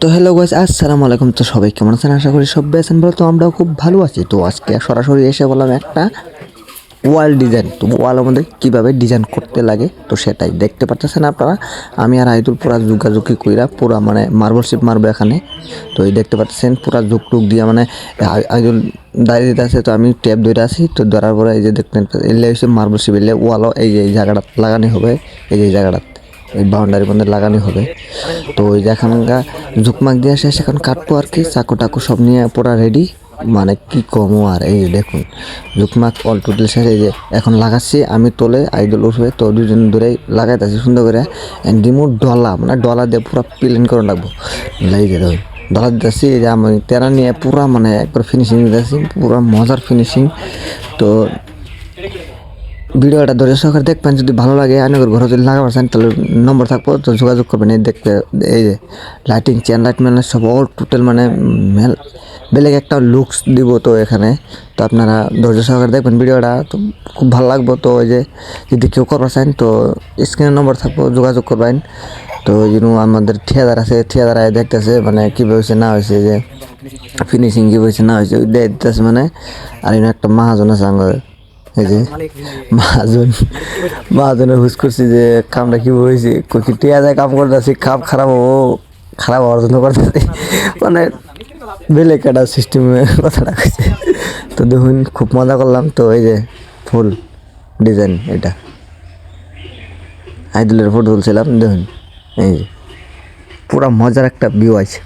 তো hello guys, আসসালামু আলাইকুম। তো সবাই কেমন আছেন? আশা করি সবাই আছেন ভালো। তো আমরাও খুব ভালো আছি। তো আজকে সরাসরি এসে বললাম একটা ওয়াল ডিজাইন। তো ওয়ালের মধ্যে কীভাবে ডিজাইন করতে লাগে তো সেটাই দেখতে পাচ্ছেন আপনারা। আমি আর আইদুল পুরা যুগাযুগি কইরা পুরা মানে মার্বল শিপ মারবো এখানে। তো এই দেখতে পাচ্ছেন পুরা যুগ টুক দিয়া মানে আইদুল দাঁড়িয়ে দিতে আছে। তো আমি ট্যাপ ধরে আছি। তো ধরার পরে এই যে দেখতেন এলে হচ্ছে মার্বল শিপ, এলে ওয়ালও এই যে এই জায়গাটা লাগানো হবে। এই যে এই জায়গাটা এই বাউন্ডারির মধ্যে লাগানো হবে। তো ওই যে এখানকার ঝুকমাক দিয়ে শেষ, এখন কাটবো আর কি। চাকু টাকু সব নিয়ে পুরা রেডি, মানে কি কমও আর। এই যে দেখুন ঝুকমাক অল টোটাল শেষ। এই যে এখন লাগাচ্ছি আমি, তোলে আইদুল উঠবে। তো দুজন ধরেই লাগাইতেছি সুন্দর করে। ডিমুর ডলা মানে ডলা দিয়ে পুরো প্লেন করে রাখবো। এই যে দেখুন ডলা দিতেছি। এই যে আমি তেরা নিয়ে পুরা মানে একবার ফিনিশিং দিতেছি, পুরা মজার ফিনিশিং। তো ভিডিওটা ধরে সহকারে দেখবেন, যদি ভালো লাগে আইনগর ঘরে যদি লাগাবার চান তাহলে নম্বর থাকবো, তো যোগাযোগ করবেন। এই দেখতে এই যে লাইটিং চেন লাইট মানে সব অল টোটাল মানে বেলেগ একটা লুকস দিব তো এখানে। তো আপনারা ধৈর্য সহকারে দেখবেন ভিডিওটা, তো খুব ভালো লাগবো। তো ওই যে যদি কেউ করবার চান তো স্ক্রিনের নম্বর থাকবো, যোগাযোগ করবেন। তো ওই জন্য আমাদের ঠিকাদার আছে, ঠিকাদার দেখতেছে মানে কীভাবে হয়েছে না হয়েছে, যে ফিনিশিং কী হয়েছে না হয়েছে দেখতেছে মানে। আর একটা মাহাজন আছে আমাদের, এই যে মহাজনের হুস করছি যে কামটা কি হয়েছে, কি টিয়া যায় কাম করতেছি, কাম খারাপ হবো, খারাপ হওয়ার জন্য করতেছি মানে বেলেগ একটা সিস্টেমে কথাটা কইছে। তো দেখুন খুব মজা করলাম। তো এই যে ফুল ডিজাইন, এটা আইদুলের ফটো তুলছিলাম। দেখুন এই যে পুরা মজার একটা ভিউ আছে।